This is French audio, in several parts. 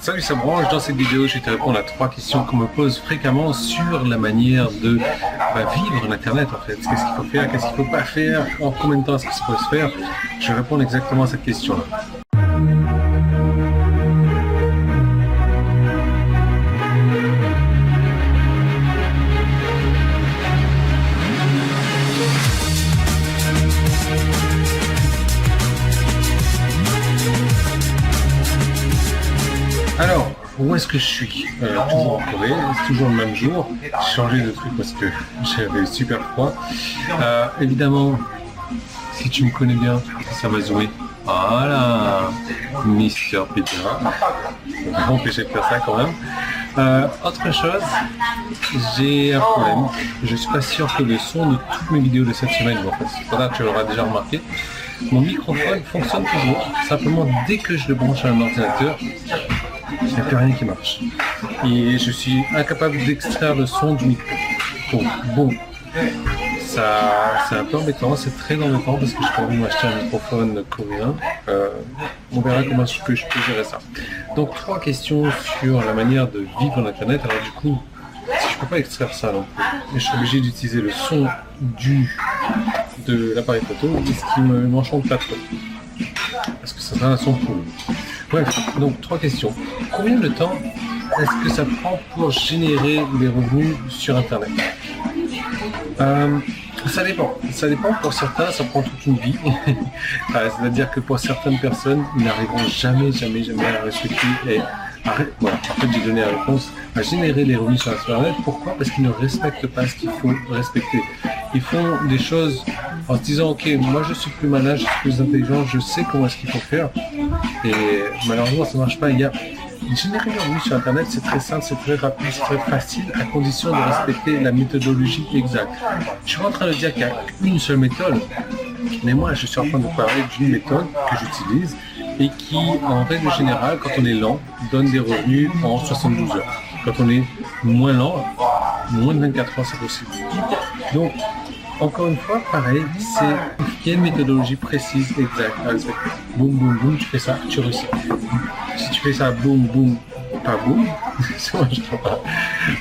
Salut, ça branche. Dans cette vidéo, je vais te répondre à 3 questions qu'on me pose fréquemment sur la manière de vivre l'Internet en fait. Qu'est-ce qu'il faut faire, qu'est-ce qu'il ne faut pas faire, en combien de temps est-ce que ça peut se faire. Je vais répondre exactement à cette question-là. Alors, où est-ce que je suis? Toujours en Corée, c'est toujours le même jour. J'ai changé de truc parce que j'avais super froid. Évidemment, si tu me connais bien, ça va zoomer. Voilà, Mister Peter. On va empêcher de faire ça quand même. Autre chose, j'ai un problème. Je suis pas sûr que le son de toutes mes vidéos de cette semaine, en fait, c'est pas là que tu l'auras déjà remarqué. Mon microphone fonctionne toujours. Simplement, dès que je le branche à un ordinateur, il n'y a plus rien qui marche. Et je suis incapable d'extraire le son du micro. Donc, bon, ça, c'est un peu embêtant, c'est très embêtant parce que je peux envie de m'acheter un microphone coréen. On verra comment je peux gérer ça. Donc, 3 questions sur la manière de vivre l'Internet. Alors du coup, si je ne peux pas extraire ça non plus, mais je suis obligé d'utiliser le son de l'appareil photo, ce qui ne m'enchante pas trop. Parce que ça sera un son pourri. Bref, donc 3 questions. Combien de temps est-ce que ça prend pour générer des revenus sur Internet? Ça dépend. Ça dépend. Pour certains, ça prend toute une vie. C'est-à-dire que pour certaines personnes, ils n'arriveront jamais à respecter et voilà, en fait j'ai donné la réponse à générer les revenus sur Internet. Pourquoi? Parce qu'ils ne respectent pas ce qu'il faut respecter. Ils font des choses en se disant ok, moi je suis plus malin, je suis plus intelligent, je sais comment est-ce qu'il faut faire. Et malheureusement ça ne marche pas. Générer des revenus sur Internet, c'est très simple, c'est très rapide, c'est très facile, à condition de respecter la méthodologie exacte. Je suis en train de dire qu'il y a une seule méthode, mais moi je suis en train de parler d'une méthode que j'utilise et qui, en règle générale, quand on est lent, donne des revenus en 72 heures. Quand on est moins lent, moins de 24 heures, c'est possible. Donc, encore une fois, pareil, il y a une méthodologie précise, exacte. Boum, boum, boum, tu fais ça, tu réussis. Si tu fais ça, boum, boum, pas boum, c'est moi je ne pas.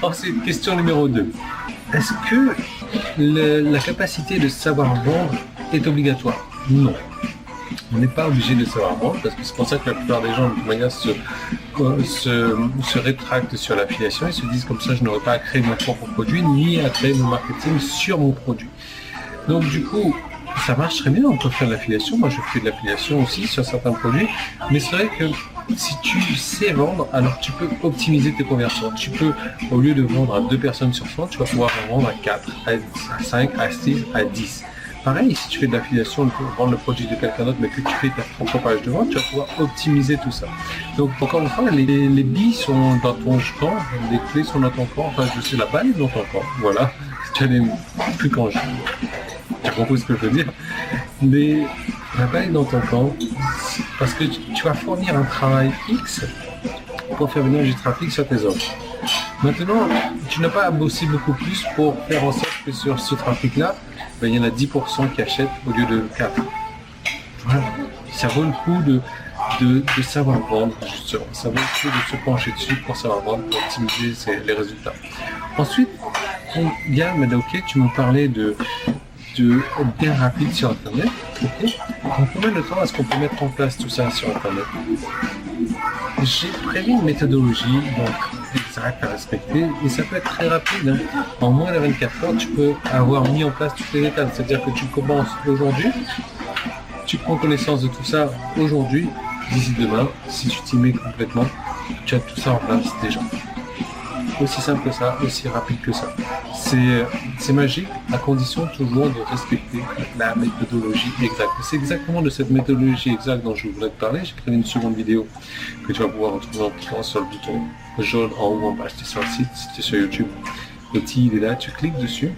Ensuite, question numéro 2. Est-ce que la capacité de savoir vendre est obligatoire? Non. On n'est pas obligé de savoir vendre parce que c'est pour ça que la plupart des gens de toute manière se rétractent sur l'affiliation. Ils se disent comme ça je n'aurai pas à créer mon propre produit ni à créer mon marketing sur mon produit. Donc du coup ça marche très bien, on peut faire de l'affiliation. Moi je fais de l'affiliation aussi sur certains produits, mais c'est vrai que si tu sais vendre, alors tu peux optimiser tes conversions. Tu peux, au lieu de vendre à 2 personnes sur 100, tu vas pouvoir en vendre à 4, à 5, à 6, à 10. Pareil, si tu fais de l'affiliation pour vendre le produit de quelqu'un d'autre, mais que tu fais ta propre page de vente, tu vas pouvoir optimiser tout ça. Donc, encore une fois, les billes sont dans ton camp, les clés sont dans ton camp, enfin, je sais, la balle est dans ton camp. Voilà, tu as plus quand tu as compris ce que je veux dire. Mais la balle est dans ton camp parce que tu vas fournir un travail X pour faire venir du trafic sur tes offres. Maintenant, tu n'as pas à bosser beaucoup plus pour faire en sorte que sur ce trafic-là, il y en a 10% qui achètent au lieu de 4. Voilà. Ça vaut le coup de savoir vendre, justement. Ça vaut le coup de se pencher dessus pour savoir vendre, pour optimiser les résultats. Ensuite, Yann, ok, tu me parlais de bien rapide sur Internet. Okay. En combien de temps est-ce qu'on peut mettre en place tout ça sur Internet? J'ai prévu une méthodologie donc exacte à respecter et ça peut être très rapide. Hein. En moins de 24 heures, tu peux avoir mis en place toutes les étapes. C'est-à-dire que tu commences aujourd'hui, tu prends connaissance de tout ça aujourd'hui, d'ici demain, si tu t'y mets complètement, tu as tout ça en place déjà. Aussi simple que ça, aussi rapide que ça. C'est magique, à condition toujours de respecter la méthodologie exacte. C'est exactement de cette méthodologie exacte dont je voulais te parler. J'ai créé une seconde vidéo que tu vas pouvoir retrouver en cliquant sur le bouton jaune en haut en bas. Si tu es sur le site, si tu es sur YouTube, l'outil il est là, tu cliques dessus.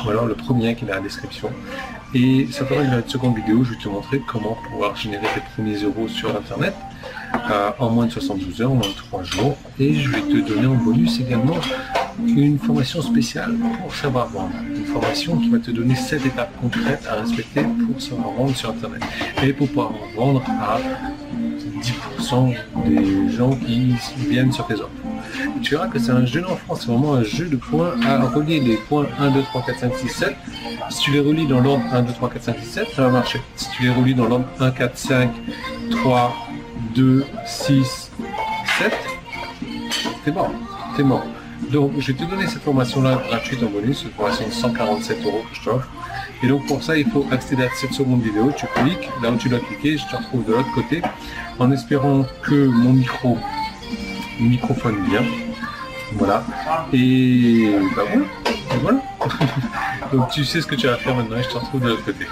Ou alors le premier qui est dans la description. Et ça permet de faire une seconde vidéo, je vais te montrer comment pouvoir générer tes premiers euros sur Internet en moins de 72 heures, en moins de 3 jours. Et je vais te donner en bonus également une formation spéciale pour savoir vendre. Une formation qui va te donner 7 étapes concrètes à respecter pour savoir vendre sur Internet. Et pour pouvoir vendre à 10% des gens qui viennent sur tes offres. Et tu verras que c'est un jeu d'enfant, c'est vraiment un jeu de points à relier les points 1, 2, 3, 4, 5, 6, 7. Si tu les relis dans l'ordre 1, 2, 3, 4, 5, 6, 7, ça va marcher. Si tu les relis dans l'ordre 1, 4, 5, 3, 2, 6, 7, t'es mort, t'es mort. Donc, je vais te donner cette formation-là gratuite en bonus, une formation de 147 € que je t'offre. Et donc, pour ça, il faut accéder à cette seconde vidéo. Tu cliques, là où tu dois cliquer, je te retrouve de l'autre côté, en espérant que mon microphone bien. Voilà. Et bah voilà. Et voilà. Donc, tu sais ce que tu vas faire maintenant et je te retrouve de l'autre côté.